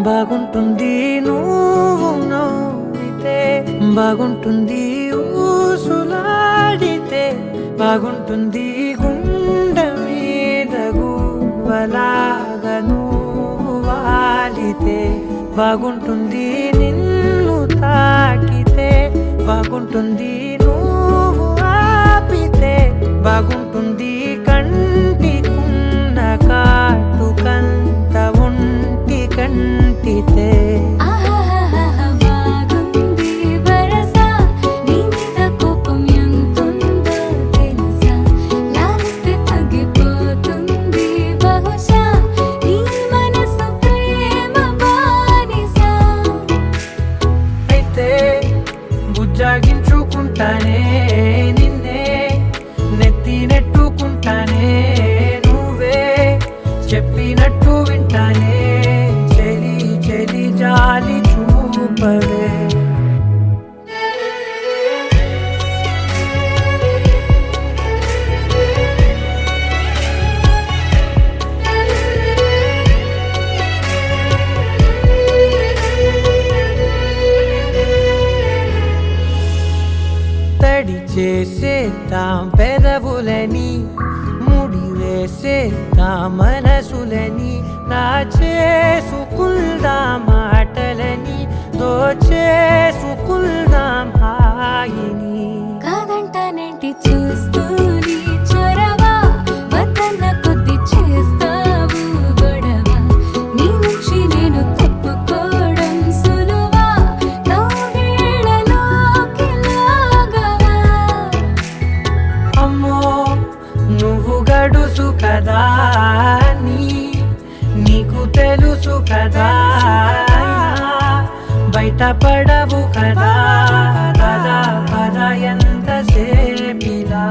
బాగుంటుంది నువ్వు నవ్వితే, బాగుంటుంది ఊసులాడితే, బాగుంటుంది గుండె మీద గువ్వలాగా నువ్వు వాలితే, బాగుంటుంది నిన్ను తాకితే, బాగుంటుంది నువ్వు ఆపితే, బాగుంటుంది కంటికున్న కాటుకంత ఒంటి కంటితే. బుజ్జాగించుకుంటానే నిన్నే, నెత్తి నెట్టుకుంటానే, నువ్వే చెప్పినట్టు వింటానే, చెలి చెలి జాలి చూపవే. తడి చేసేద్దాం పెదవులని, ముడి వేసేద్దాం మనసులని, నా చేసుకుందాం మాటలని, దోచేసుకుందాం హాయిని. కాదంటానేంటి చూస్తూ నీ చొరవ, వద్దన్న కొద్ది చేస్తావు గొడవ, నీ నుంచి నేను తప్పుకోవడం సులువా, నవ్వేళ్ళలోకి లాగవా. అమ్మో నువ్వు గడుసు కదా, నీకు తెలుసు కదా, బయట పడవు కదా, పద పద ఎంతసేపిలా.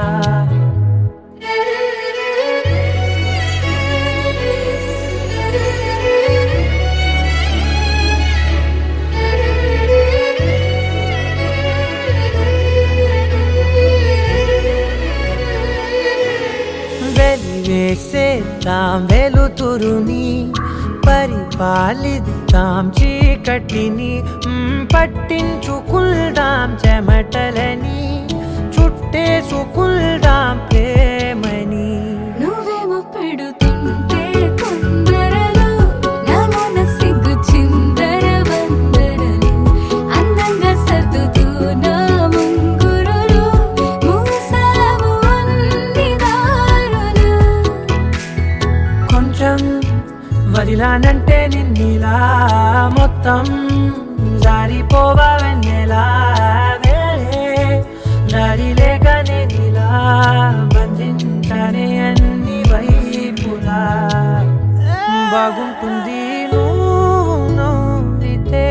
వెలివేసేద్దాం వెలుతురుని, పరిపాలిద్దాం చీకటిని, పట్టించుకుందాం చెమటలని, చుట్టేసుకుందాం ప్రేమని. నువ్వేమో పెడుతుంటే కొందరలు, నాలోన సిగ్గు చిందర వందరలు, అందంగా సర్దుతూ నా ముంగురులు, మూసావు అన్ని దారులు. కొంచెం వదిలానంటే నిన్నిలా, మొత్తం జారిపోవా వెన్నెలా, దారి లేక నేనిలా బంధించనే అన్ని వైపులా. బాగుంటుంది నువ్వు నవ్వితే,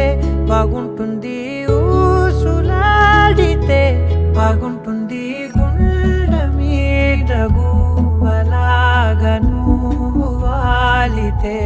బాగుంటుంది ఊసులాడితే, బాగుంటుంది గుండె మీద గువ్వలాగా నువ్వు వాలితే.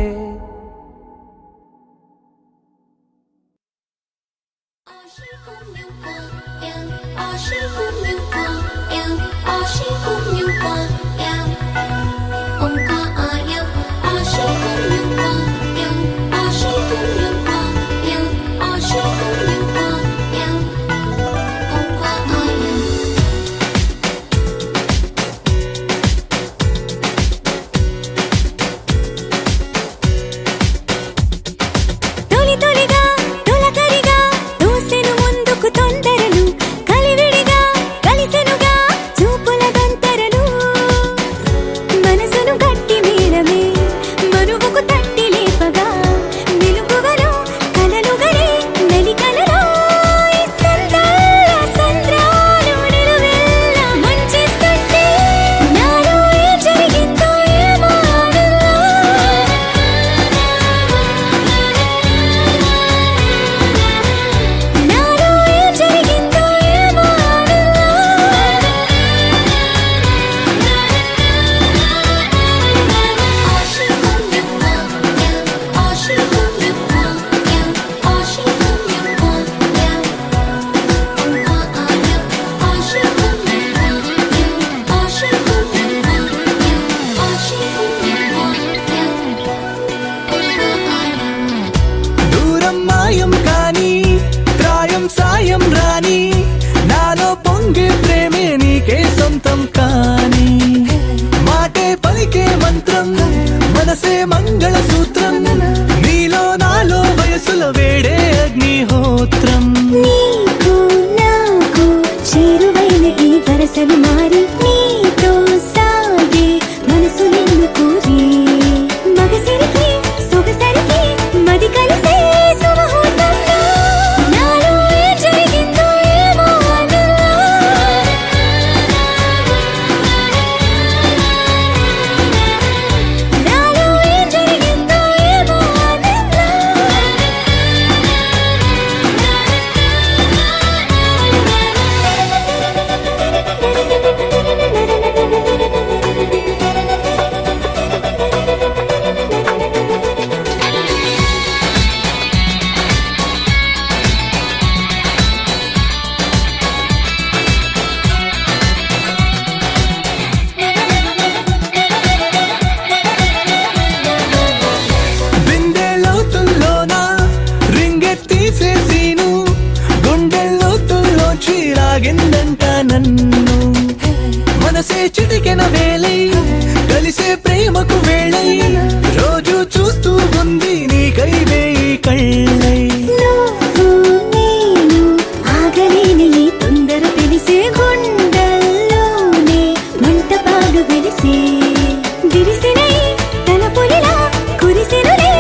మనసే మంగళ సూత్రం నీలో నాలో వయసుల వేడే అగ్నిహోత్రం నీకు నాకు చేరువైన ఈ వరసలు మారి నీతో సాగే మనసు నిన్ను కోరి మగసరికి సొగసరికి మది కలిసే సుముహూర్తంలో నాలో ఏం జరిగిందో ఏమో అన్నలా నాలో ఏం జరిగిందో ఏమో అన్నలా బిందె లోతుల్లోన రింగెత్తీసేసీను గుండెల్లోతుల్లోంచి లాగిందంట నన్ను మనసే చిటికెన వేలై కలిసే ప్రేమకు వేళై రోజు చూస్తూ ఉంది నీకై వేయి కళ్ళై నువ్వు నేను ఆగలేని ఈ తొందర తెలిసే గుండెల్లోనే మంటపాలు వెలిసే విరిసినై తలపులిలా కురిసెనులే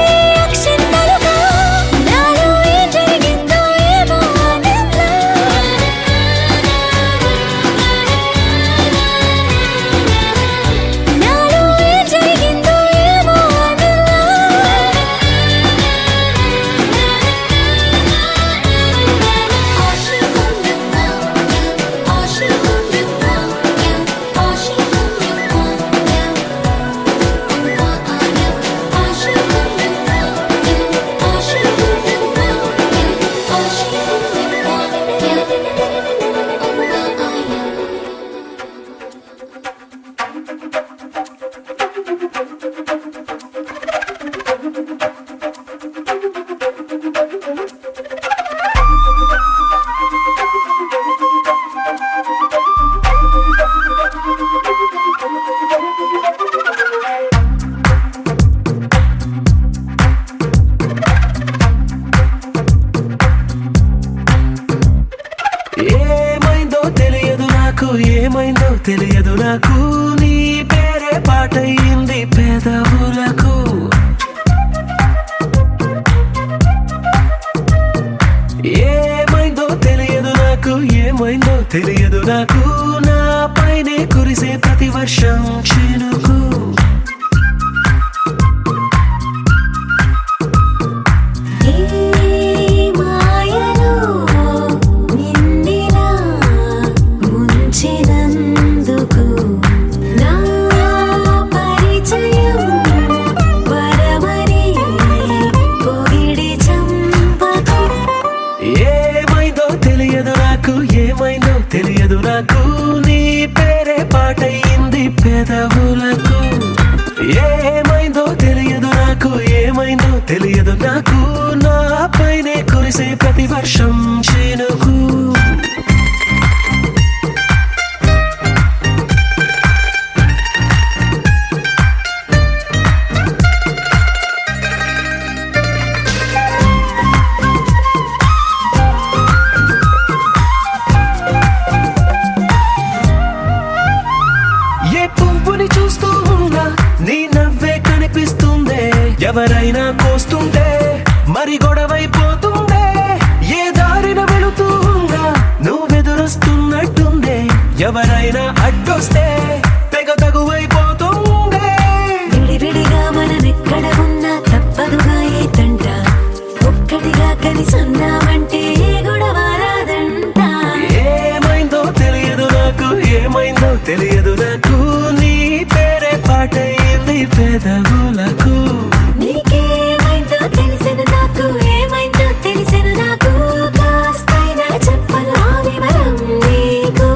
అక్షంతలుగా నాలో ఏం జరిగిందో ఏమో అన్నలా నాలో ఏం జరిగిందో ఏమో అన్నలా ఏమైందో తెలియదు నాకు ఏమైందో తెలియదు నాకు నీ పేరే పాటయింది పెదవులకు ఏమైందో తెలియదు నాకు ఏమైందో తెలియదు నాకు నా పైనే కురిసే ప్రతి వర్షం చినుకు ఏ మాయలో నిన్నిలా ముంచినందుకు నా పరిచయం వరమని పొగిడి చంపకు ఏమైందో తెలియదు నాకు ఏమైందో తెలియదు నాకు నీ పేరే పాటయింది పెదవులకు ఏమైందో తెలియదు నాకు ఏమైందో తెలియదు నాకు నా పైనే కురిసే ప్రతి వర్షం చినుకు ఏ పువ్వుని చూస్తూ ఉన్నా నీ నవ్వే కనిపిస్తుందే ఎవరైనా కోస్తుంటే మరి గొడవైపోతుందే ఏ దారిన వెళుతూ ఉన్నా నువ్వెదురొస్తున్నట్టుందే ఎవరైనా అడ్డొస్తే తెగ తగువైపోతుందే విడివిడిగా మనమెక్కడ ఉన్నా తప్పదుగా ఏ తంట ఒక్కటిగా కలిసున్నామంటే ఏ గొడవ రాదంట ఏమైందో తెలియదు నాకు ఏమైందో తెలియదు నాకు నీ పేరే పాటయింది పెదవులకు నీకేమైందో తెలిసెను నాకు ఏమైందో తెలిసెను నాకు కాస్తైనా చెప్పను ఆ వివరం నీకు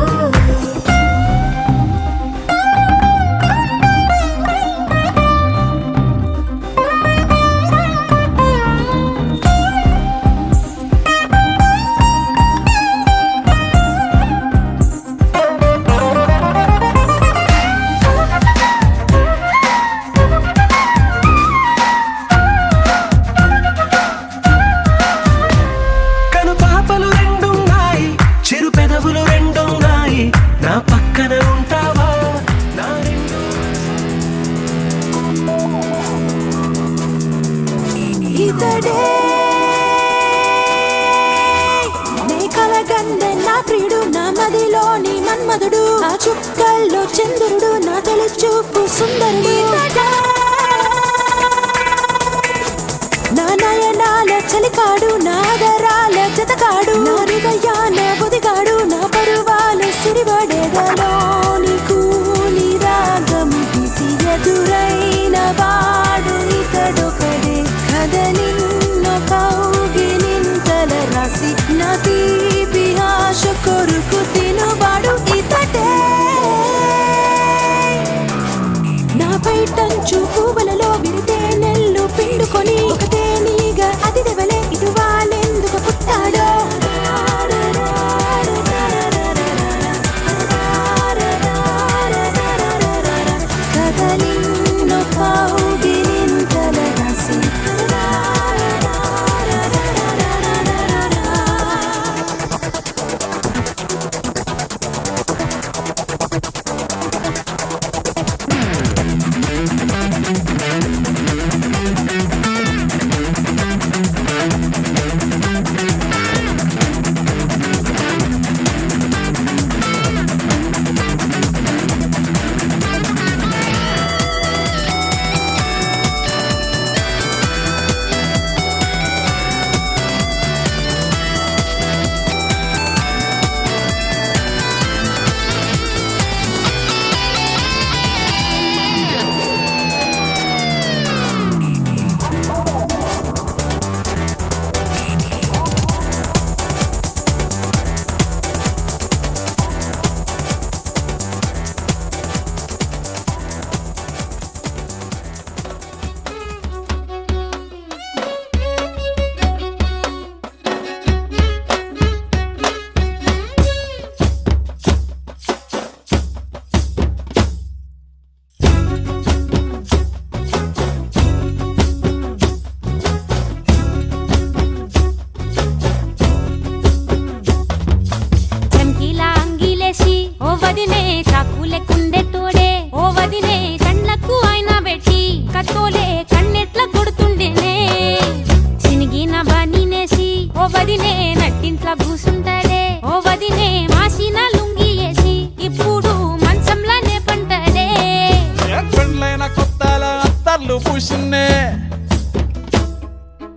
ఆ చుక్కల్లో చంద్రుడు నా తొలి చూపు సుందరుడు నా నయనాల చలికాడు నా ఆదరాల జతకాడు నా హృదయాన బుదిగాడు నా పరువాల సిరివడెగలో నీకు నీ రాగము తీసి ఎదురైన వాడు ఇతడొకడే కదలిన్నో కౌగిలింతల రాసి నా తీపి ఆశ కొరుకు తినువాడు ఇతడే నాపై టంచు పువ్వులలో విరితే నెల్లు పిండుకొని ఒకటే నీగా అది దెవలే ఇటు వాళ్ళెందుకు పుట్టాడో కదలిన్నో కౌగిలింతల రాసి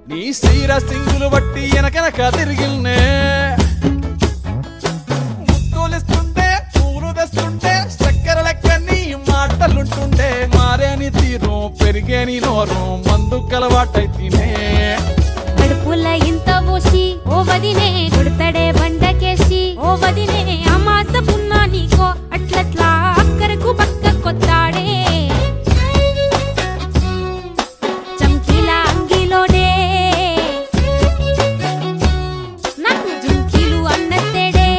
నీ సీర సింగులు బట్టి వెనకనక తిరిగిల్నే ముత్తులిస్తుంటే పూలు తెస్తుంటే చక్కెర లెక్క నీ మాటలుంటుండే మారేని తీరు పెరిగేని నోరు మందు కలవాటైతేనే కడుపుల ఇంత పోసి ఓ వదినే కొడతడే బండకేసి ఓ వదినే అమాస పున్నా నీకో అట్లట్లా అక్కరకు పక్క కొత్తాడే చంకీలా అంగిలోనే నాకు జుంకీలు అన్నత్తేడే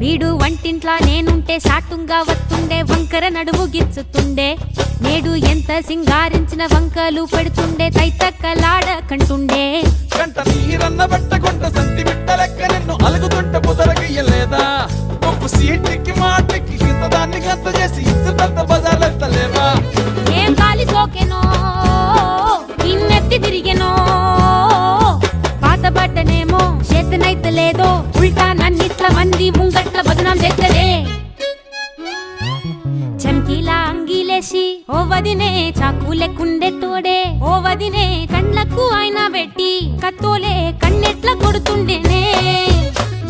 వీడు వంటింట్లా నేనుంటే సాటుంగా వస్తుండే వంకర నడుము గిచ్చుతుండే నేడు ఎంత సింగారించిన వంకలు పెడుతుండే తైతక్కలాడ కంటుండే కంట నీరన్న బట్టకుంట సంతి బిట్ట లెక్క నిన్ను అలుగుతుంటే పొదరగయ్యలేదా ఒప్పు సీటికి మాటకి ఇంత దాన్ని గంత చేసి ఇచ్చుతంత బజార్లెత్తలేవా ఏం కాలి సోకెనో ఇన్నెత్తి తిరిగెనో పాతబడ్డనేమో చేతనైతే లేదో ఉల్టా నన్నిట్ల మంది ముంగట్ల బదనాం చేస్తదే చంకీలా అంగిలేసి ఓ వదినే చాకులెక్కుండే తోడే ఓ వదినే కండ్లకు ఆయన పెట్టి కత్తోలే కన్నెట్ల కొడుతుండేనే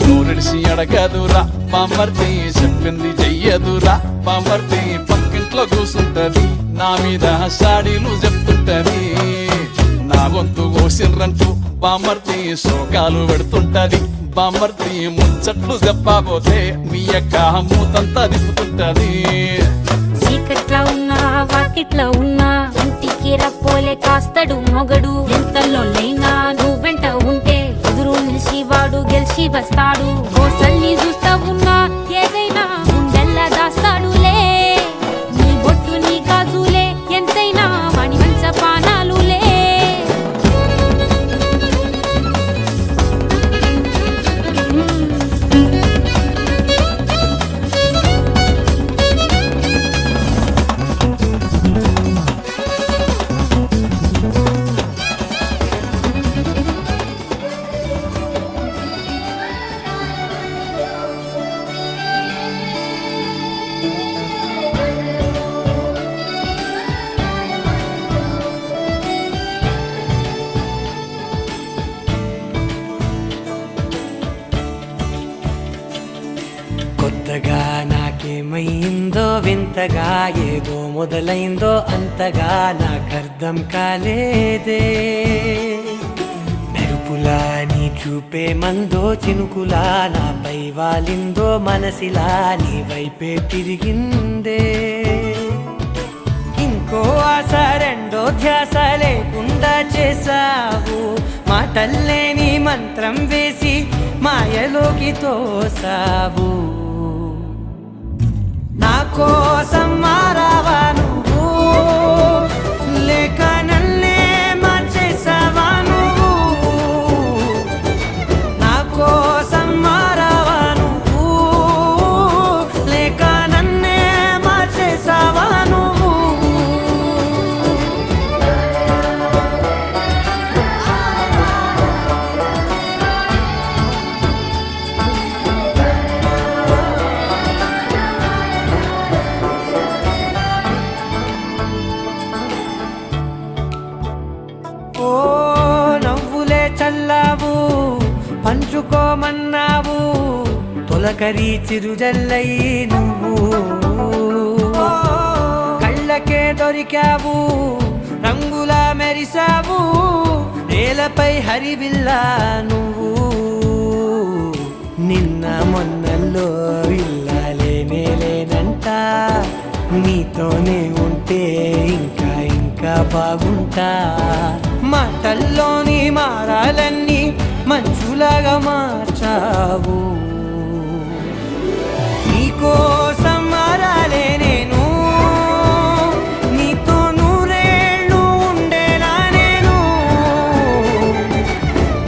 నూరిడిసి అడగదురా బామర్ది చెప్పింది చెయ్యదురా బామర్ది పక్కింట్లో కూసుంటది నా మీద సాడీలు చెప్తుంటది నా గొంతు కోసిండ్రంటూ బామర్ది శోకాలు పెడుతుంటది బామర్ది ముచ్చట్లు చెప్పబోతే మీ యొక్క మూతంతా దిప్పుతుంటది చీకట్లా ఉన్నా వాకిట్లా ఉన్నా ఇంటికి రప్పోలే కాస్తడు మొగడు ఎంతలో లైనా నువ్వెంట ఉంటే ఎదురు నిలిచి వాడు గెలిచి వస్తాడు కోసల్ని చూస్తా ఉన్నా ఏదైనా గుండెల్లా దాస్తాడులే నీ బొట్టు నీ గాజులే ఎంతైనా వాణి మంచ పానాలులే వింతగా ఏదో మొదలైందో అంతగా నాకర్థం కాలేదే. మెరుపులా నీ చూపే మందో చినుకులా నాపై వాలిందో మనసిలా నీ వైపే తిరిగిందే. ఇంకో ఆశ రెండో ధ్యాస లేకుండా చేసావు, మాటల్లేని మంత్రం వేసి మాయలోకి తోసావు. నా కోసం మారావా నువ్వు, లేక నన్నే మార్చేసావా నువ్వు. నా కోసం మారావా నువ్వు, లేక నన్నే మార్చేసావా నువ్వు. ఓ నవ్వులే చల్లావు, పంచుకోమన్నావు, తొలకరి చిరుజల్లై నువ్వు. కళ్ళకే దొరికావు, రంగులా మెరిసావు, నేలపై హరివిల్లా నువ్వు. నిన్న మొన్నల్లో ఇల్లాలేనే లేనంట, నీతోనే ఉంటే ఇంకా ఇంకా బాగుంటా. మాటల్లోని మారాలన్నీ మంచులాగా మార్చావు. నీకోసం మారాలే నేను, నీతో నూరేళ్ళు ఉండేలా నేను.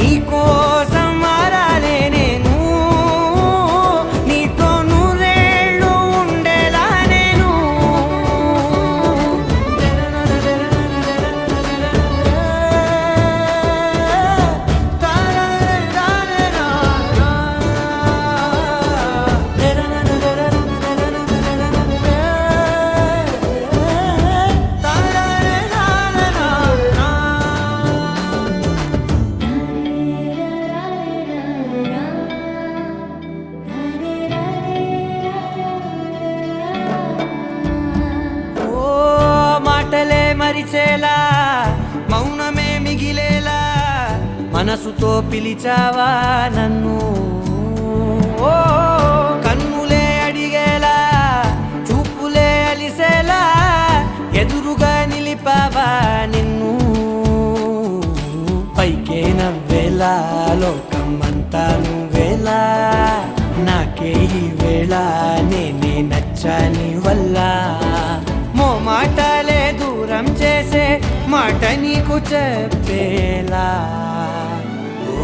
నీకోసం మారాలే నేను, నీతో నూరేళ్ళు ఉండేలా నేను. మాటలే మరిచేలా, మౌనమే మిగిలేలా, మనసుతో పిలిచావా నన్ను. ఓ కన్నులే అడిగేలా, చూపులే అలిసేలా, ఎదురుగా నిలిపావా నిన్ను. పైకే నవ్వేలా, లోకమంతా నువ్వేలా, నాకే ఈ వేళ నేనే నచ్చాని వల్ల. మాటలే దూరం చేసే మాట నీకు చెప్పేలా.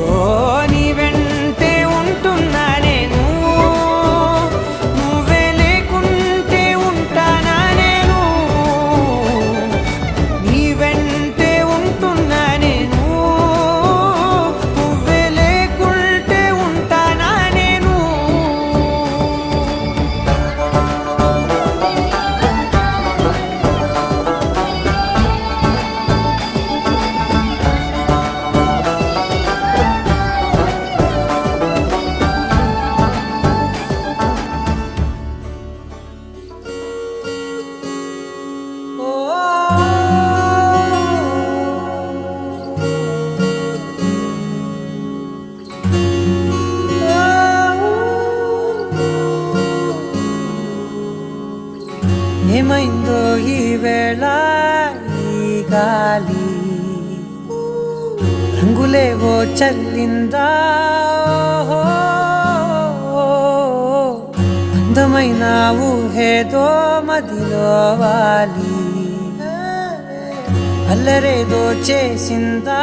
ఓ నీ వెంటే ఉంటున్నా నేను, నువ్వే లేకుంటే ఉంటానా నేను. నీ వెంటే ఉంటున్నా నేను, నువ్వే లేకుంటే ఉంటానా నేను. ఏమైందో ఈ వేళ ఈ గాలి, రంగులేవో చల్లిందా. అందమైన ఊహేదో మదిలో వాలి, అల్లరేదో చేసిందా.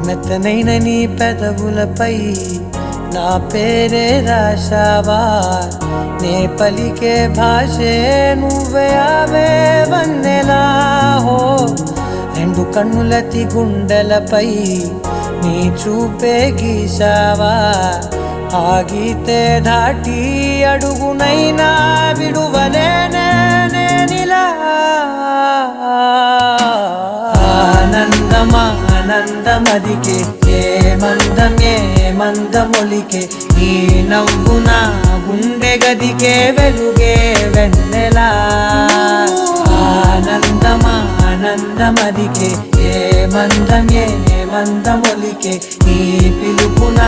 మెత్తనైన నీ పెదవులపై నా పేరే రాశావా, నే పలికే భాషే నువ్వే అవే వన్నెలా. హో రెండు కన్నులతి గుండెలపై నీ చూపే గీశావా, ఆగితే దాటి అడుగునైనా విడువలేనే నేనిలా. ఆనందమదికే ఏ మందమొలికే, నీ నవ్వు నా గదికే వెలుగే వెన్నెలా ఆనందమానందమదికే ఏ మందమొలికే ఈ పిలుపున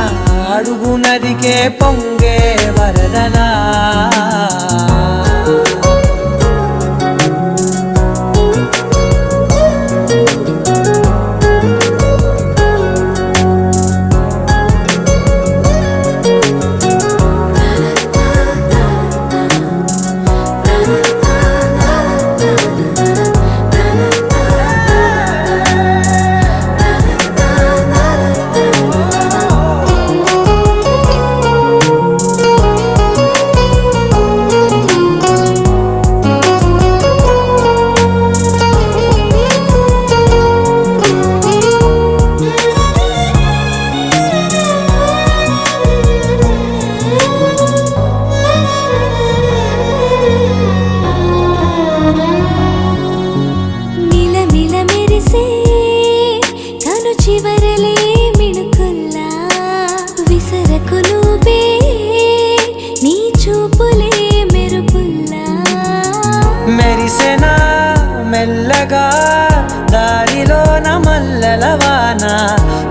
అడుగు నదికే పొంగే వరదలా మెరిసెనా మెల్లగా దారిలోన మల్లెలవాన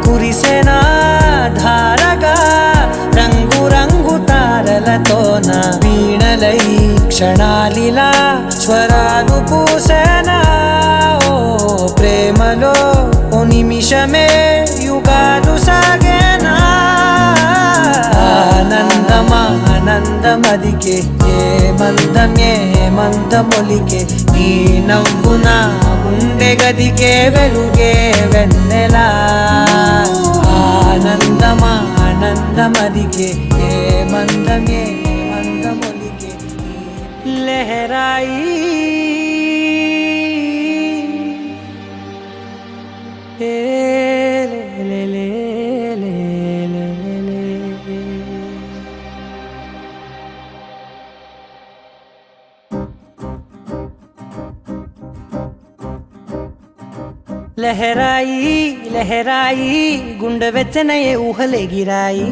కురిసెనా ధారగా రంగు రంగు తారలతోన వీణలై క్షణాలిలా స్వరాలు పూసెనా ఓ ప్రేమలో ఓ నిమిషమే యుగాలు సాగేనా ఆనందమదికే ఏ మందమొలికే ఈ నవ్వున గుండె గదికే వెలుగే వెన్నెలా ఆనందమదికే ఏ మందమొలికే లహరాయి ఏ లే లే లే లహరాయి లహరాయి గుండె వెచ్చనయే ఊహలే గిరాయి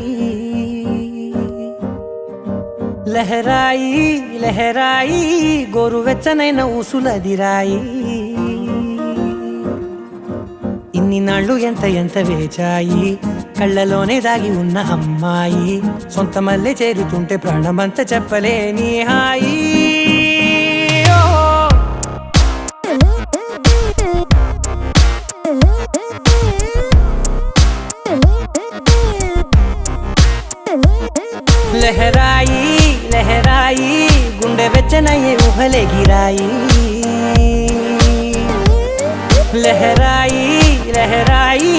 లహరాయి లహరాయి గోరు వెచ్చనైన ఊసులదిరాయి ఇన్ని నాళ్ళు ఎంత వేచాయి కళ్ళలోనే దాగి ఉన్న అమ్మాయి సొంత మల్లె చేరుతుంటే ప్రాణమంతా చెప్పలేని హాయి లహరాయి లహరాయి గుండె వెచ్చనయ్యే ఊహలే గిరాయి లహరాయి లహరాయి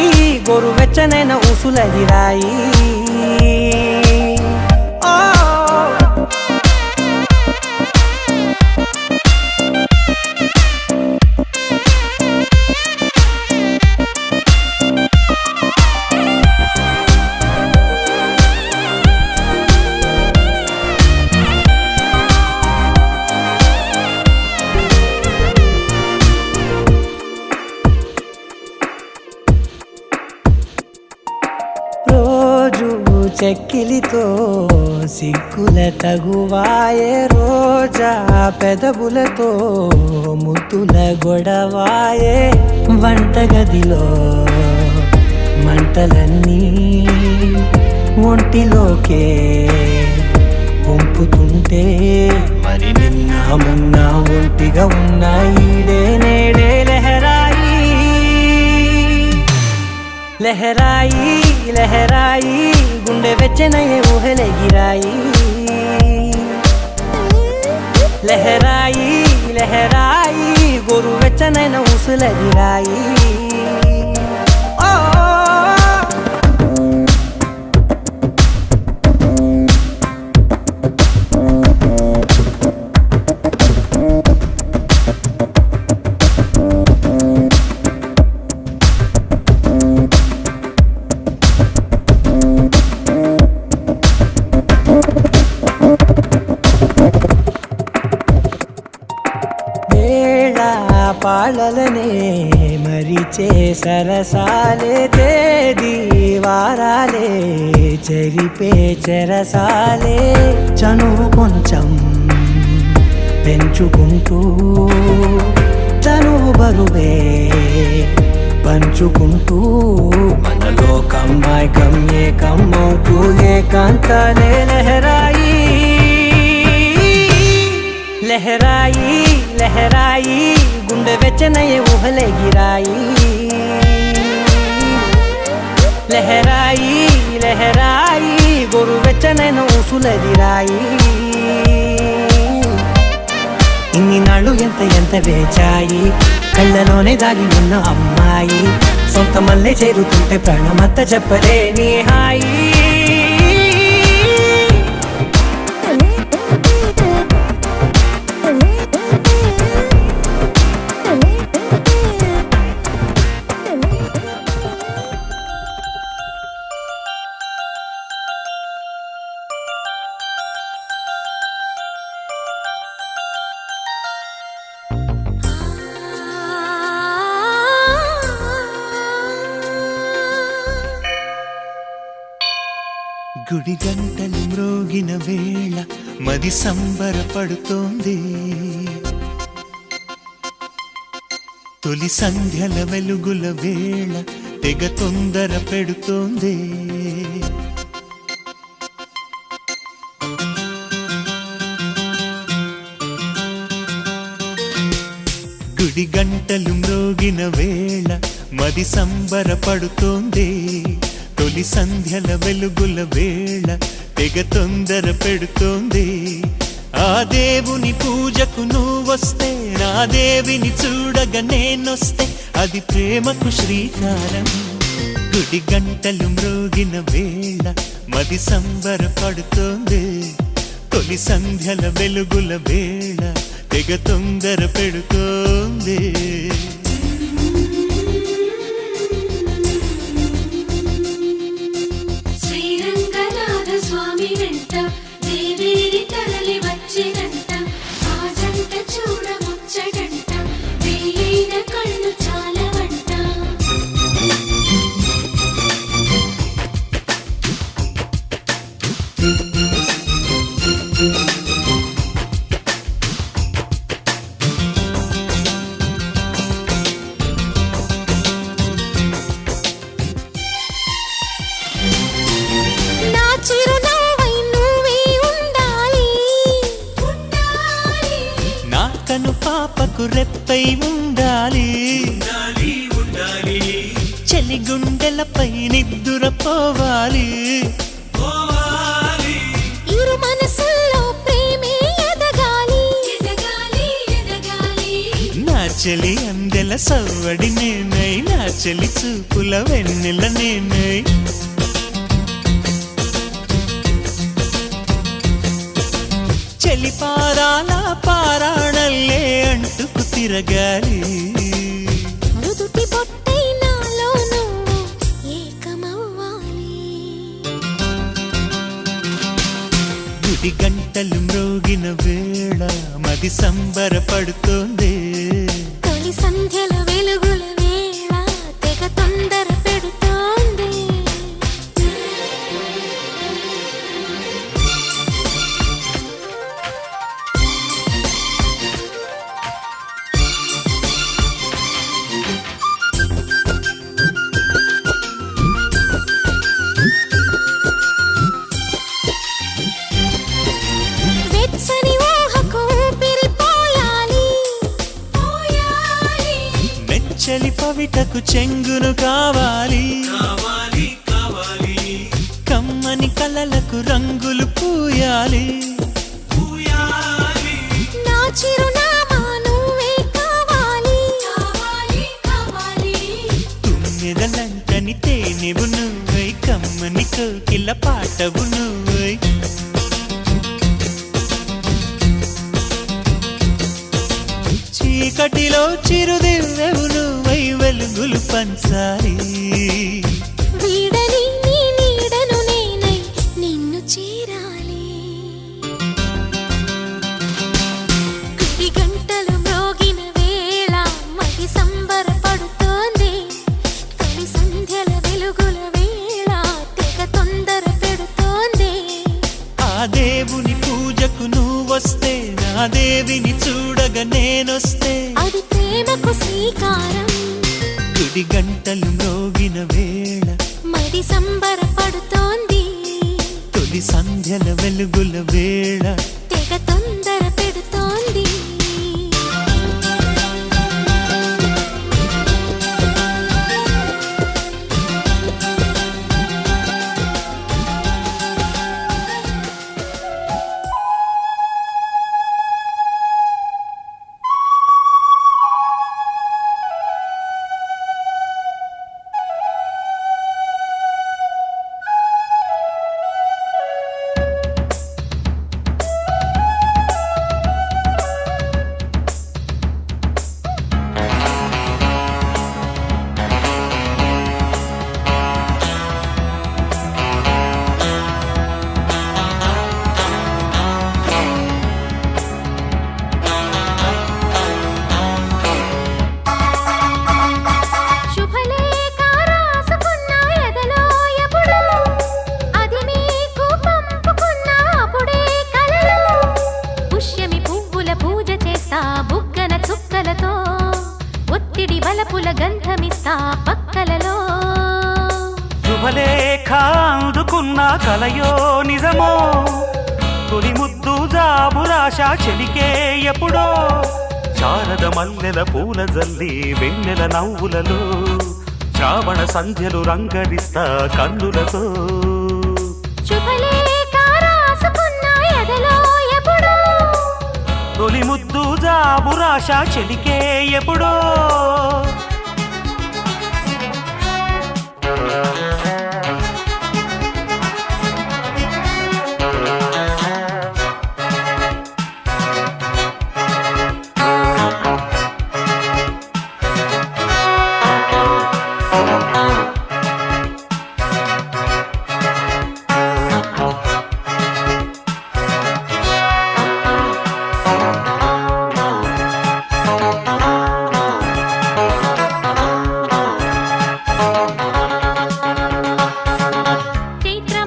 గోరు వెచ్చనైన ఊసులదిరాయి చెక్కిలితో సిగ్గుల తగువాయే రోజా పెదవులతో ముద్దుల గొడవాయే వంటగదిలో మంటలన్నీ ఒంటిలోకే వంపుతుంటే మరి నిన్న మొన్న ఒంటిగా ఉన్నాయి నేడే లహరాయి లహరాయి లహరాయి గుండె వెచ్చనయ్యే ఊహలే గిరాయి లహరాయి లహరాయి గోరు వెచ్చనైన ఊసులదిరాయి పాళ్ళలనే మరిచే సరసాలే తేదీ వారాలే చెరిపే చెరసాలే చనువు కొంచెం పెంచుకుంటూ తనువు బరువే పంచుకుంటూ మనలో కమ్మాయికం ఏకమవుతూ ఏకాంతాలే లహరాయి లహరాయి లహరాయి గుండె వెచ్చనయ్యే ఊహలే గిరాయి లహరాయి లహరాయి గోరు వెచ్చనైన ఊసులెదిరాయి ఇన్ని నాళ్ళు ఎంత వేచాయి కళ్ళలోనే దాగి ఉన్న అమ్మాయి సొంత మల్లె చేరుతుంటే ప్రాణమంతా చెప్పలేని హాయి గుడి గంటలు మ్రోగిన వేళ మది సంబరపడుతోంది తొలి సంధ్యల వెలుగుల వేళ తెగ తొందర పెడుతోంది గుడి గంటలు మ్రోగిన వేళ మది సంబరపడుతోంది తొలి సంధ్యల వెలుగుల వేళ తెగ తొందర పెడుతోంది ఆ దేవుని పూజకు నువ్వొస్తే నా దేవిని చూడగా నేనొస్తే అది ప్రేమకు శ్రీకారం గుడి గంటలు మ్రోగిన వేళ మది సంబరపడుతోంది తొలి సంధ్యల వెలుగుల వేళ తెగ తొందర పెడుతోంది పాపకు రెప్పై ఉండాలి చలి గుండెలపై నిద్దురపోవాలి ఇరు మనసుల్లో ప్రేమే ఎదగాలి నా చలి అందెల సవ్వడి నేనై నా చలి చూపుల వెన్నెల నేనై చలి పారాల పారాణల్లే అంటుకు తిరగాలి మృదుటి బొట్టై నాలో నువ్వు ఏకమవ్వాలి గుడి గంటలు మ్రోగిన వేళ మది సంబరపడుతోంది తొలి సంధ్యల వెలుగుల వేళ తెగ తొందర పెడుతోంది చలి పవిటకు చెంగును కావాలి కమ్మని కలలకు రంగులు పూయాలి నా చిరునామా నువ్వే కావాలి తుమ్మెదలంటని తేనెవు నువ్వై కమ్మని కోకిల పాటవు నువ్వై చీకటిలో చిరుదివ్వెవు నువ్వై వెలుగులు పంచాలి వీడని నీ నీడను నేనై నిన్ను చేరాలి గుడి గంటలు మ్రోగిన వేళ వస్తే అది ప్రేమకు శ్రీకారం. గుడి గంటలు మ్రోగిన వేళ మది సంబరపడుతోంది. తొలి సంధ్యల వెలుగుల వేళ తెగ తొందర పెడుతోంది. శుభలేఖ రాసుకున్న ఎదలో ఎప్పుడో, అది మీకు పంపుకున్న అప్పుడే కలలో. పుష్యమి పువ్వుల పూజ చేస్తా బుగ్గన చుక్కలతో, ఒత్తిడి వలపుల గంధమిస్తా పక్కలలో. శుభలేఖ అందుకున్న కలయో నిజమో, తొలి ముద్దు జాబురాశ చెలికే ఎప్పుడో. శారద మల్లెల పూల జల్లి వెన్నెల నవ్వులలో, శ్రావణ సంధ్యలు రంగరిస్తా కన్నులతో. శుభలేఖ రాసుకున్న ఎదలో ఎప్పుడో, తొలి ముద్దు జాబురాశ చెలికే ఎప్పుడో.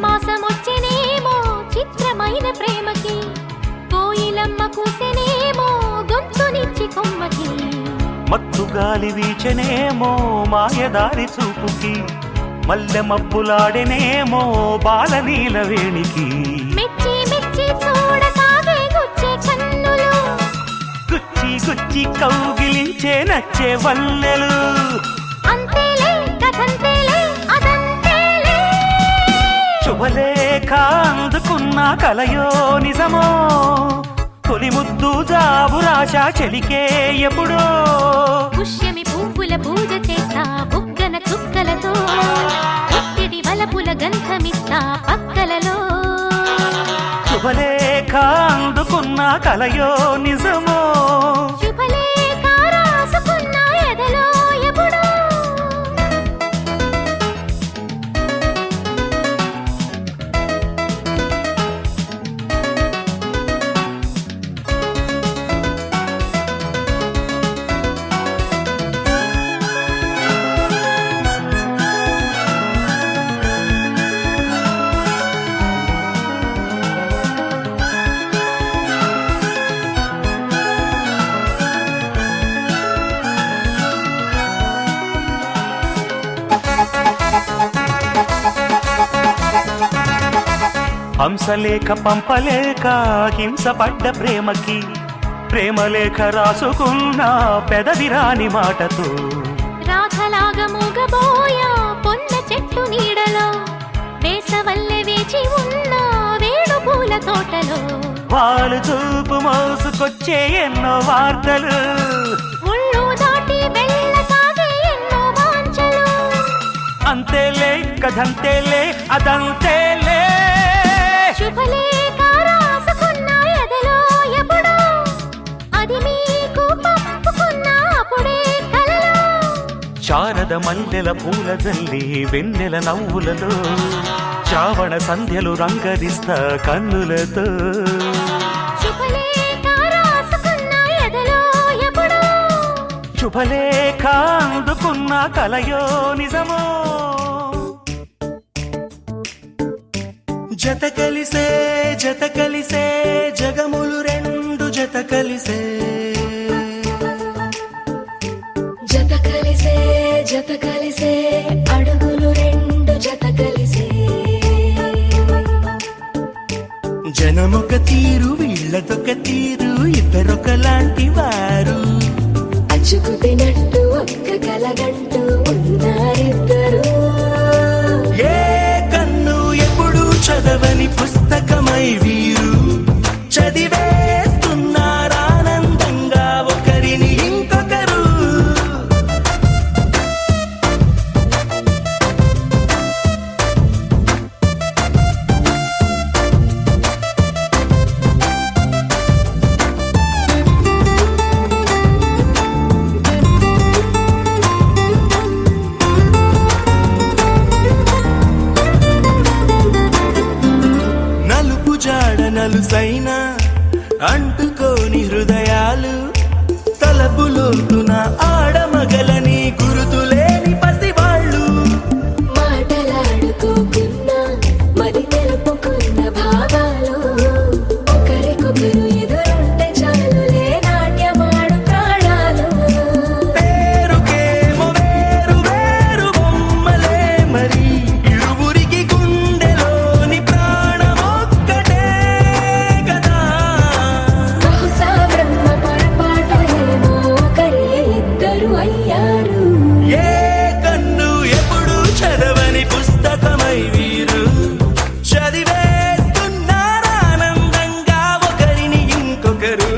చైత్రమాసమొచ్చెనేమో చిత్రమైన ప్రేమకి, కోయిలమ్మ కూసెనేమో గొంతునిచ్చి కొమ్మకి. మత్తు గాలి వీచెనేమో మాయదారి చూపుకి, మల్లె మబ్బులాడెనేమో బాలనీల వేణికి. మెచ్చి మెచ్చి చూడసాగే గుచ్చే కన్నులు, గుచ్చి గుచ్చి కౌగిలించే నచ్చే వల్లెలు. అంతేలే కథంతేలే అదంతేలే. శుభలేఖ అందుకున్న కలయో నిజమో, తొలి ముద్దు జాబురాశ చెలికే ఎప్పుడో. పుష్యమి పువ్వుల పూజ చేస్తా బుగ్గన చుక్కలతో, ఒత్తిడి వలపుల గంధమిస్తా పక్కలలో. శుభలేఖ అందుకున్న కలయో నిజమో, శుభలేఖ రాసుకున్న ఎదలో ఎప్పుడో. హంసలేఖ పంపలేక హింసపడ్డ ప్రేమకి, ప్రేమలేఖ రాసుకున్న పెదవిరాని మాటతో. రాధలాగా మూగబోయా పొన్న చెట్టు నీడలో, వేసవల్లె వేచి ఉన్న వేణు పూల తోటలో. వాళ్ళు చూపు మోసుకొచ్చే ఎన్నో వార్తలు, ఒళ్ళు దాటి వెళ్ళసాగే ఎన్నో వాంఛలు. అంతేలే కథంతేలే అదంతేలే. శుభలేఖ రాసుకున్న ఎదలో ఎప్పుడో, అది మీకు పంపుకున్న అప్పుడే కలలో. శారద మల్లెల పూల జల్లి వెన్నెల నవ్వులలో, శ్రావణ సంధ్యలు రంగరిస్తా కన్నులతో. శుభలేఖ రాసుకున్న ఎదలో ఎప్పుడో, శుభలేఖ అందుకున్న కలయో నిజమో. జత కలిసే జత కలిసే జగములు రెండు జత కలిసే జత కలిసే అడుగులు రెండు జత కలిసే జనమొక తీరు వీళ్ళదొక తీరు ఇద్దరొకలాంటి వారు అచ్చుకు తినట్టు ఒక్క కలగంటూ ఉన్నారిద్దరు ఏ కన్ను ఎప్పుడు చదవని పుస్తకమై వీరు చదివేస్తున్నారానందంగా ఒకరిని ఇంకొకరు నలుపు జాడ నలుసైన అంటుకోని హృదయాలు తలపులోతున ఆడమగలని గురుతులేని పసివాళ్ళు మాటలాడుకోకున్నా మరి తెలుపుకున్న భావాలు ఒకరికొకరు ఎదురుంటే చాలులే నాట్యమాడు ప్రాణాలు పేరుకేమో వేరు వేరు బొమ్మలే మరి ఇరువురికి గుండెలోని ప్రాణమొక్కటే కదా బహుశా బ్రహ్మ పొరపాటు ఏమో ఒకరే ఇద్దరు అయ్యారు ఏ కన్ను ఎప్పుడు చదవని పుస్తకమై వీరు చదివేస్తున్నారానందంగా ఒకరిని ఇంకొకరు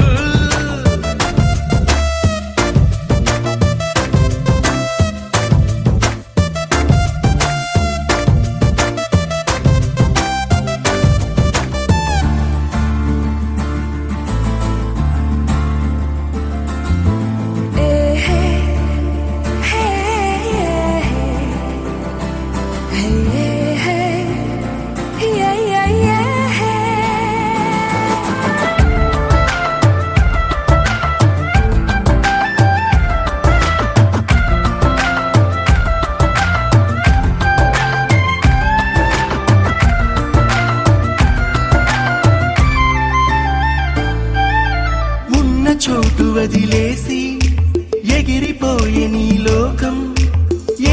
ఉన్న చోటు వదిలేసి ఎగిరిపోయే నీ లోకం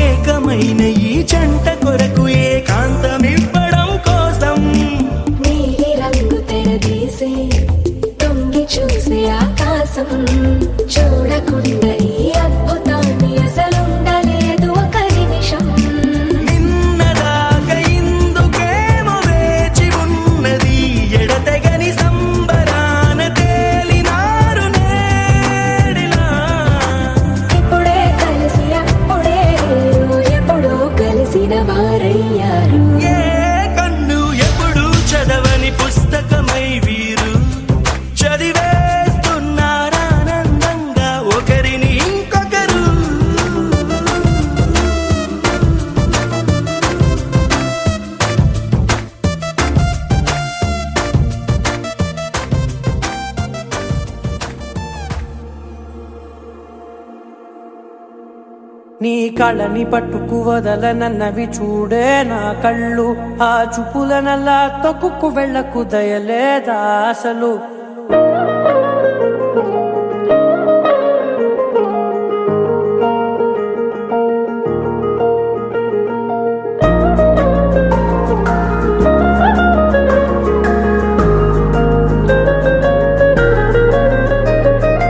ఏకమైన ఈ జంట కొరకు ఏకాంతమివ్వడం కోసం నీలి రంగు తెరదీసే తొంగి చూసే ఆకాశం చూడకుండా ఈ అద్భుతాన్ని అసలుండలేదు ఒక నిమిషం నిన్నదాకా ఇందుకేమో వేచి ఉన్నది ఎడతెగని సంబరాన తేలినారు నేడిలా ఇప్పుడే కలిసి అప్పుడే లేరు, ఎప్పుడో కలిసిన వారయ్యారు ఏ కన్ను ఎప్పుడు చదవని పుస్తకమై వీరు చదివేస్తున్నారానందంగా ఒకరిని ఇంకొకరు నీ కళ్ళని పట్టుకు వదలనన్నవి చూడే నా కళ్ళు ఆ చూపులనల్లా తొక్కుకు వెళ్ళకు దయలేదా అసలు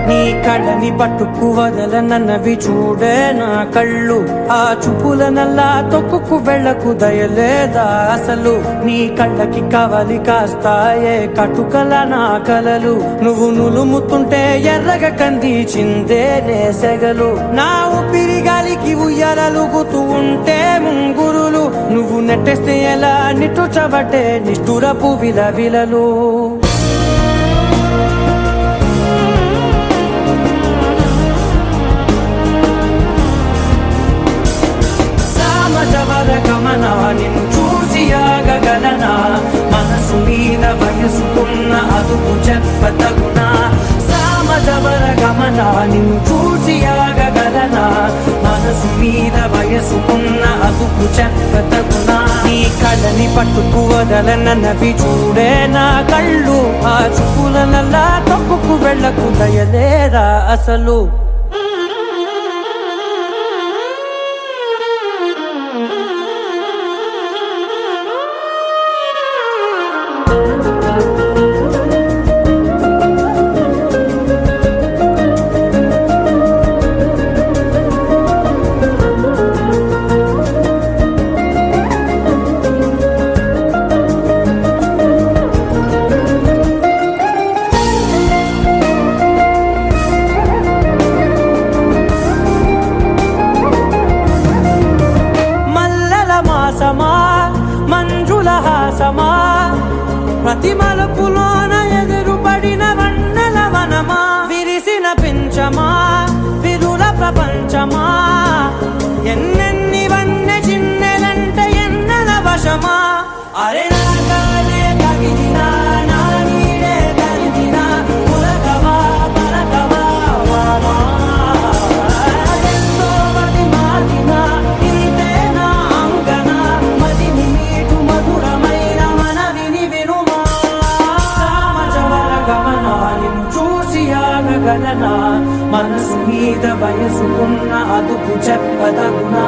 నీ కళ్ళని పట్టుకు వదలనన్నవి చూడే నా కళ్ళు ఆ చూపులనల్లా తొక్కుకు వెళ్ళకు దయలేదా అసలు నీ కళ్ళకి కవలి కాస్తాయే కటుకల నా కలలు నువ్వు నులుముతుంటే ఎర్రగా కందిచిందే నేసెగలు నా ఊపిరి గాలికి ఉయ్యాలలుగుతూ ఉంటే ముంగురులు నువ్వు నెట్టేస్తే ఎలా నిట్టుచబట్టే నిష్ఠురపు విలవిలలు సామజవర గమన నిన్ను చూసి ఆగగలనా మనసు మీద వయసుకున్న అదుపు చెప్పతగునా సామజవర గమన నిన్ను చూసి ఆగగలనా మనసు మీద వయసుకున్న అదుపు చెప్పతగునా నీ కళ్ళని పట్టుకు వదలనన్నవి చూడే నా కళ్ళు ఆ చూపులనల్లా తప్పుకు వెళ్ళకు దయలేరా అసలు అరే నా గాలే తగిలినా నా నీడే తరిమినా ఉలకవా పలకవా వామా ఎంతో మది మారినా ఇదే నా అంగన మదిని నీటు మధురమైన మనవిని వినుమా సామజవర గమనా నిన్ను చూసి ఆగగలనా మనసు మీద వయసుకున్న అదుపు చెప్పదగునా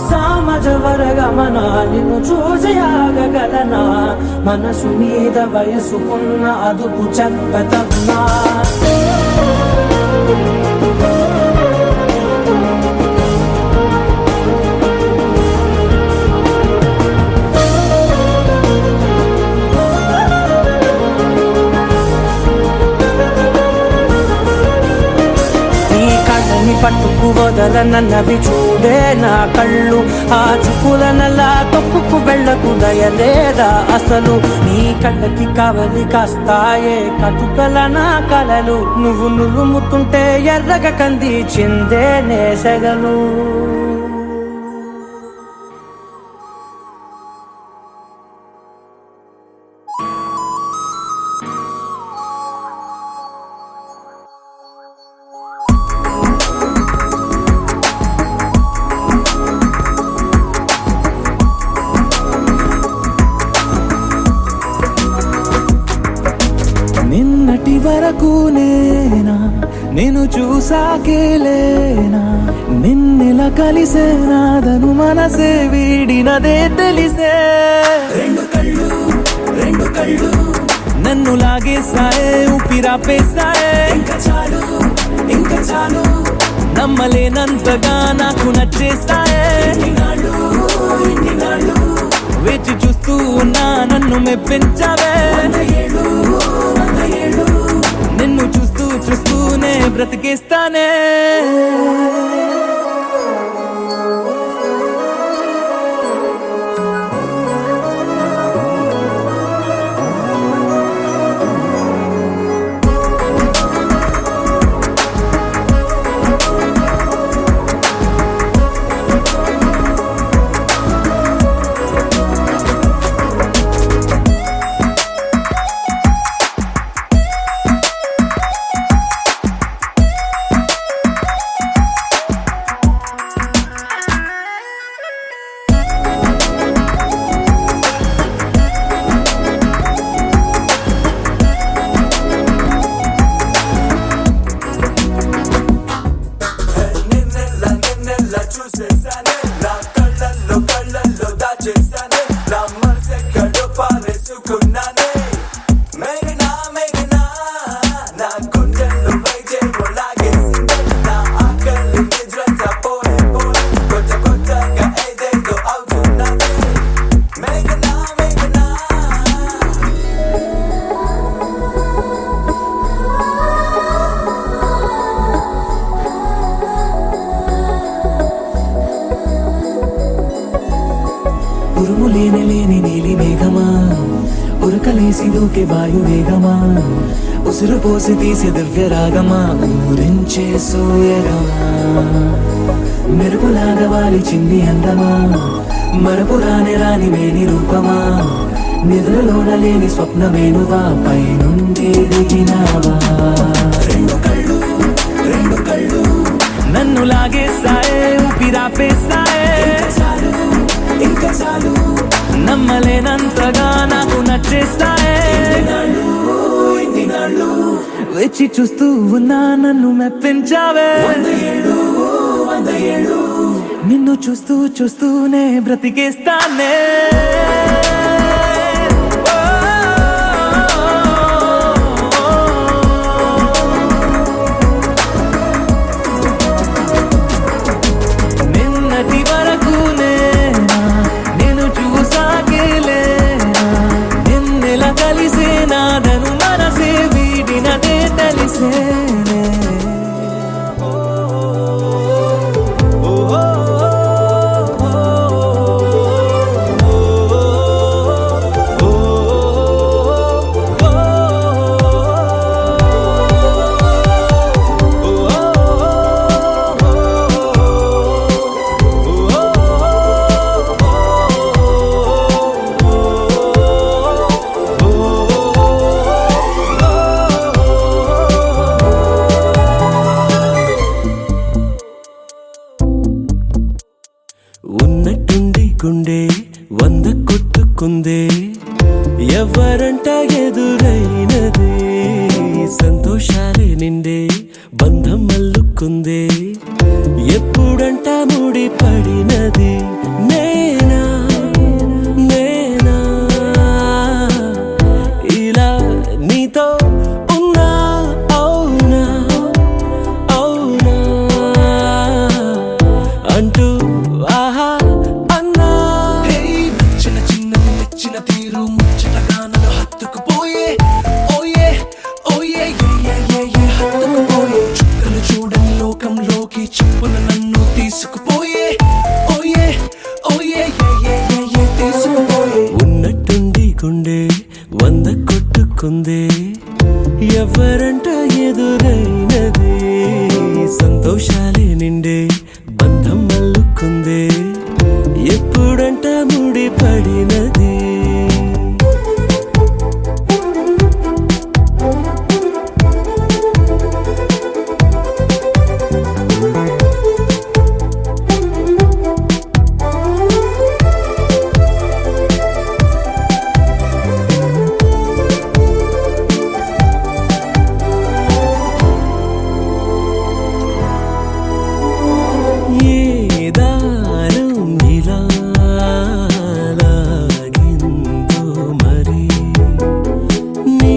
సామజవర గమనా నిన్ను చూసి ఆగగలనా మనసు మీద వయసుకున్న అదుపు చెప్పదగునా పట్టుకు వదలనన్నవి చూడే నా కళ్ళు ఆ చూపులనలా తొక్కుకు వెళ్ళకు దయలేదా అసలు నీ కళ్ళకి కావలి కాస్తాయే కటుకల నా కలలు నువ్వు నులుముతుంటే ఎర్రగ కంది చిందే నేసగలు నిన్నటి వరకు నేనా నేను చూసాకేలేనా నిన్నెలా కలిసేనాదను మనసే వీడినదే తెలిసే రెండు కళ్ళు నన్ను లాగేసాయే ఊపిరాపేసాయే ఇంకా చాలు నమ్మలేనంతగా నాకు నచ్చేసాయే వేచి చూస్తూ ఉన్నా నన్ను మెప్పించావే నిన్ను చూస్తూనే బ్రతికేస్తానే లేని నీలి మేఘమా ఉరకలేసి దూకే వాయు వేగమా ఉసురు పోసి తీసే దివ్య రాగమా ఊరించే సూయగమా మెరుపులాగా వాలి చిన్ని అందమా మరపు రాని మేని రూపమా నిద్రలోన లేని స్వప్నమేనువా పై నుండి దిగినావా రెండు కళ్ళు నన్ను లాగేసాయే ఊపిరాపేసాయే ఇంకా చాలు నమ్మలేనంతగా నాకు నచ్చేస్తాయే వేచి చూస్తూ ఉన్నా నన్ను మెప్పించావే నిన్ను చూస్తూనే బ్రతికేస్తానే నిన్నటి వరకు నేను చూసాకేలేనా నిన్నెలా కలిసేనాదను మనసే వీడినదే తెలిసేనే ఎప్పుడంట ముడి పడినది నేనా నేనా ఇలా నీతో ఉన్నా అవునా అవునా అంటూ ఆహా అన్నా చిన్న చిన్న మెచ్చిన తీరు ముచ్చటగా నన్ను హత్తుకుపోయే ఓయే ఓయే హత్తుకుపోయే చుక్కలు చూడని లోకంలోకి చెప్పున నన్ను తీసుకుపోయే ఓయే ఓయే తీసుకుపోయే ఉన్నట్టుండి గుండె 100 కొట్టుకుందే ఎవరంట ఎదురైనది సంతోషాలే నిండే బంధం మల్లుకుందే ఎప్పుడంట ముడి పడినది ఏ దారం ఇలా లాగిందో మరి నీ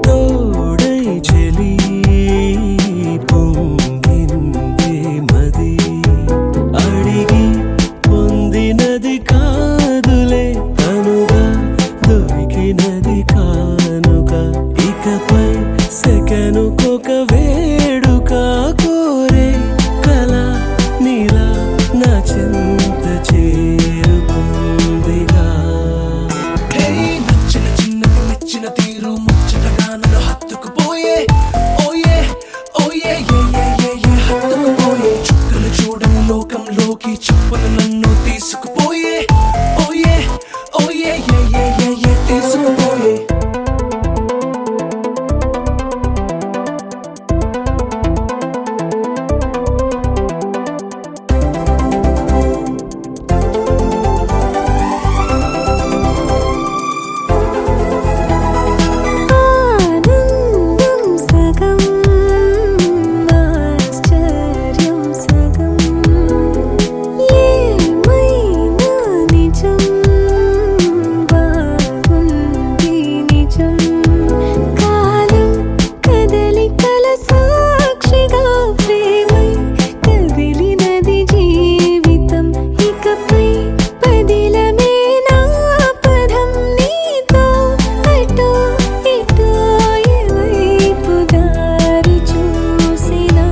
తోడై చెలి పొంగిందే మది అడిగి పొందినది కాదులే తనుగా దొరికినది కానుక ఇకపై సెకనుకొక వేడుక కోరే కల నీలా నా చింత చేరుకుందిగా నచ్చిన చిన్న మెచ్చిన తీరు ముచ్చటగా నన్ను హత్తుకుపోయే ఓయే ఓయే హత్తుకుపోయే చుక్కలు చూడని లోకంలోకి చెప్పున నన్ను తీసుకుపోయే ఓయే ఓయే తీసుకుపోయే ఆనందం సగం ఆశ్చర్యం సగం ఏమైనా నిజం బాగుంది నిజం కాలం కదలికల సాక్షిగా ప్రేమై కదిలినది జీవితం ఇకపై పదిలమే నా పదం నీతో అటో ఇటో ఎవైపు దారి చూసినా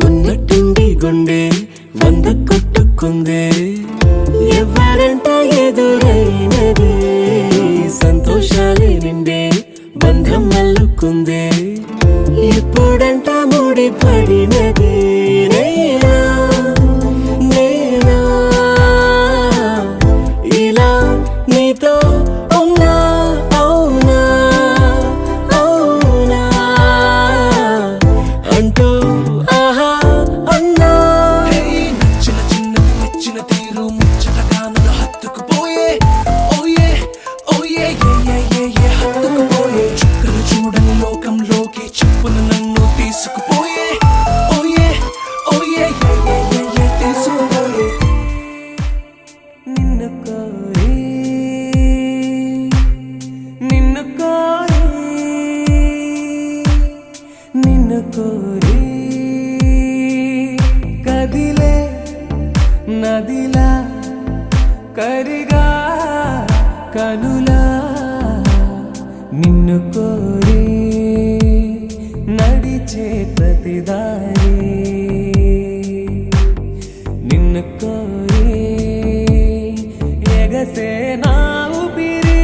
ఉన్నట్టుండి గుండె 100 కొట్టుకుందే ఎవరంట ఎదురైనది సంతోషాలే నిండే బంధం మల్లుకుందే ఎప్పుడంట ముడి పడినది నేనా నేనా ఇలా నీతో ఉన్నా అవునా అవునా అంటూ ఆహా అన్నా నచ్చిన చిన్న మెచ్చిన తీరు ముచ్చటగా నన్ను హత్తుకుపోయే ఓయే ఓయే హత్తుకుపోయే చుక్కలు చూడని లోకంలోకి చెప్పున నన్ను తీసుకుపోయే ఓయే ఓయే తీసుకుపోయే నిన్ను కోరి నిన్ను కోరి నిన్ను కోరి కదిలే నదిలా కరిగా కనులా నిన్ను కోరి నడిచే ప్రతిదారి నిన్ను కోరి ఎగసే నా ఊపిరి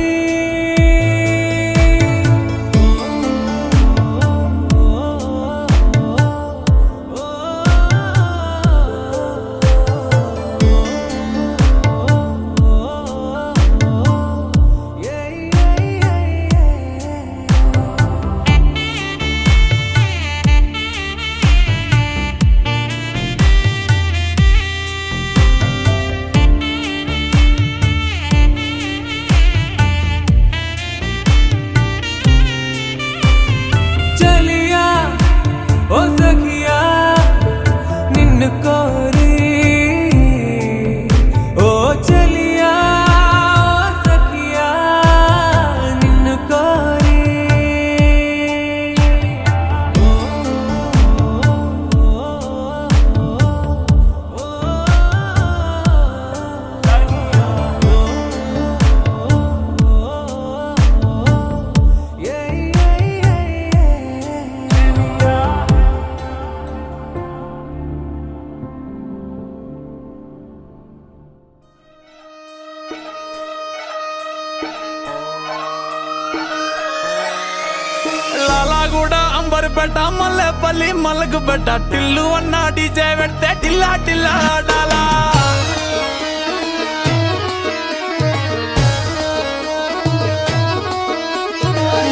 మూలపేట మల్లెపల్లి మలకు పెట్ట టిల్లు అన్న డీజే పెడితే టిల్లా టిల్లా ఆడాలా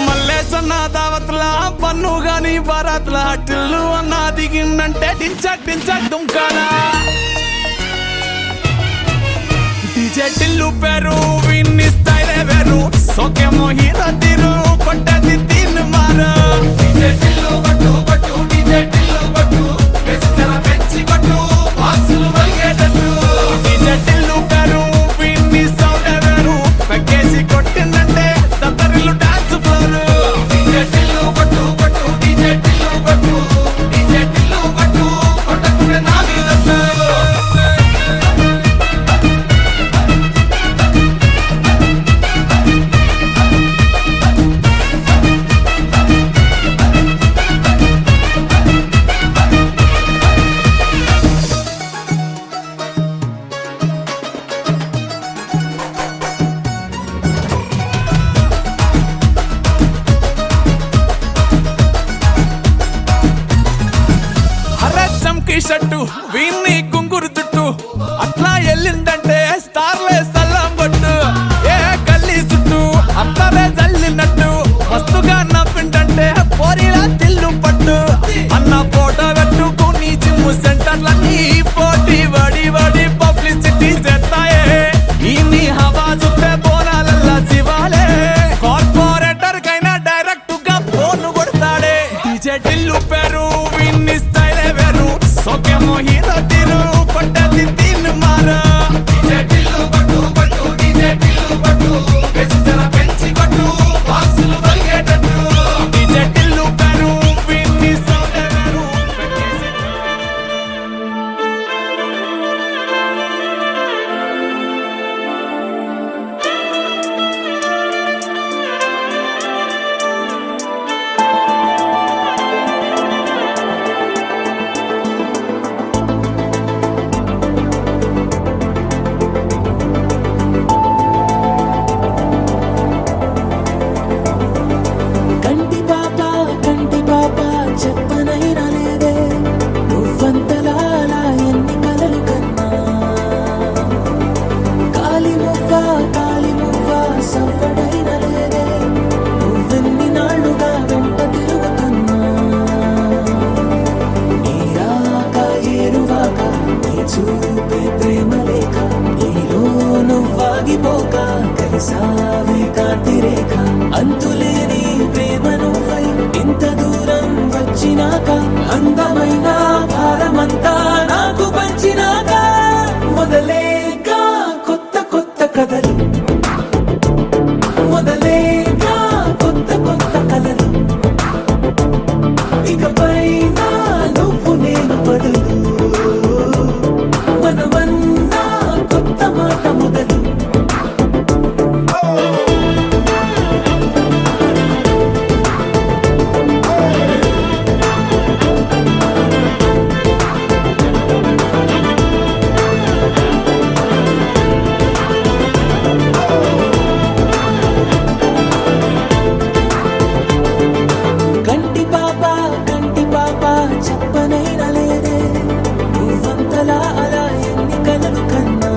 మల్లేసన్న దావత్లా పన్ను గాని బారాత్లా టిల్లు అన్న దిగిందంటే టించక్ టించక్ దుంకాలా డీజే టిల్లు పేరు విన్ని స్టైలే వేరు సోకేమో హీరో తీరు కొట్టది తీన్ మారు డీజే టిల్లు కొట్టు కొట్టు డీజే టిల్లు కొట్టు వెచ్చర పెంచి కొట్టు బాక్సులు వలిగేటట్టు డీజే టిల్లు పేరు విన్ని సౌండే వేరు పెక్కేసి కొట్టిందంటే తత్తరిల్లు డాన్స్ ఫ్లోర్ డీజే టిల్లు కొట్టు కొట్టు డీజే టిల్లు కొట్టు డీజే టిల్లు కొట్టు కొట్టకుంటే నా మీద షట్టు వీన్ని కుంగురు చుట్టు అట్లా ఎల్లిందంటే స్టార్లే సల్లం కొట్టు ఏ గల్లీ చుట్టూ అత్తరే జల్లినట్టు మస్తుగా నవ్విందంటే పోరిలా తిల్లు పట్టు అన్న ఫోటో పెట్టుకుని జిమ్ సెంటర్లన్నీ పోటీ వడి వడి పబ్లిసిటీ చేస్తాయే ఈ హవా చుట్టే బోనాలల్లా శివాలే కార్పొరేటర్ కైనా డైరెక్ట్ గా ఫోన్ కొడతాడే డీజే టిల్లు పేరు విన్ని స్టైలే వేరు సోకేమో హీరో తీరు కొట్టది తీన్ మారు డీజే టిల్లు కొట్టు కొట్టు డీజే టిల్లు కొట్టు వెచ్చర పెంచి కొట్టు బాక్సులు వలిగేటట్టు డీజే టిల్లు పేరు విన్ని సౌండే వేరు పెక్కేసి కంటి పాప చెప్పనైనా లేదే నువ్వంతలా అలా ఎన్ని కలలు కన్నా కాలి మువ్వ సవ్వడైనా లేదే నువ్వెన్ని నాళ్ళుగా వెంట తిరుగుతున్నా నీ రాక ఏరువాక నీ చూపే ప్రేమ లేక నీలో నువ్వాగిపోక కలిసావే కాంతి రేఖ అంతులేని ప్రేమ నువ్వై ఇంత దూరం వచ్చినాక అందమైన భారమంతా నాకు పంచినాక మొదలేక కొత్త కొత్త కథలు మొదలేక కొత్త కొత్త కలలు ఇకపై నువ్వు నేను బదులు మనమన్నా కొత్త మాట మొదలు కంటి పాప చెప్పనైనా లేదే నువ్వంతలా అలా ఎన్ని కలలు కన్నా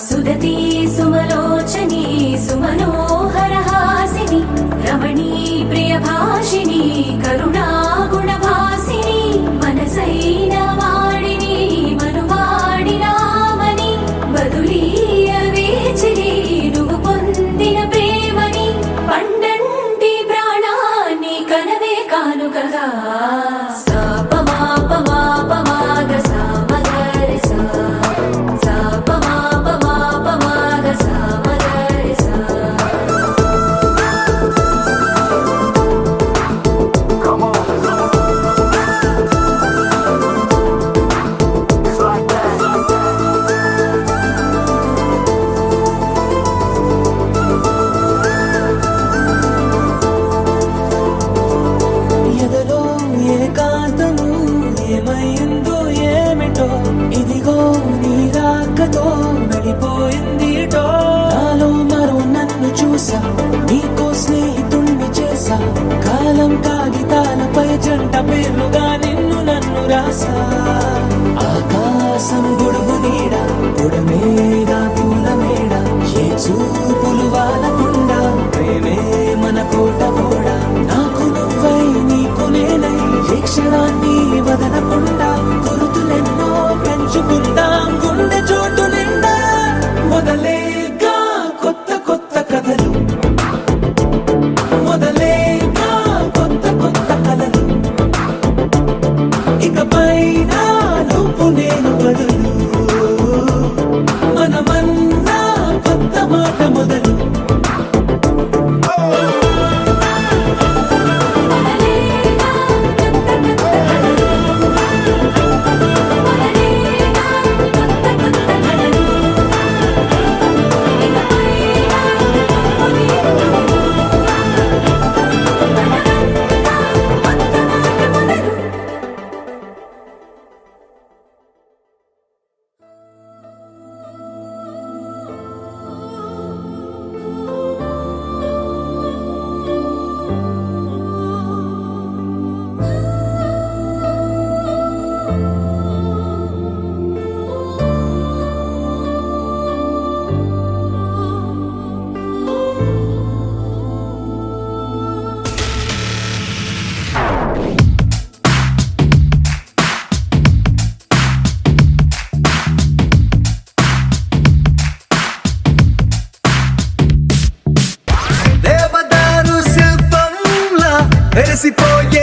సుదతి సుమలోచని సుమనోహరహాసిని రమణీ ప్రియభాషిణి కరుణా గుణభాసిని మనసైన వాడిని మనువాడినామని బదులీయ వేచిని నువ్వు పొందిన ప్రేమని పండంటి ప్రాణాన్ని కనవే కానుకగా పేర్లుగా నిన్ను నన్ను రాసా ఆకాశం గొడుగు నీడ గొడమేగా పూల మేడ ఏ చూపులు వాలకుండా ప్రేమే మన కోట కోడ నాకు నువ్వై నీకు నేనై ఏ క్షణాన్ని వదలకుండా గుర్తులెన్నో పెంచుకుందాం గుండె చోటు నిండా మొదలేగా కొత్త కొత్త కథలు మొదలేగా కొత్త కొత్త కథలు ఇకపైన నువ్వు నేను బదులు మనమన్నా కొత్త మాట మొదలు దేవదారు శిల్పంలా వెలిసిపోయే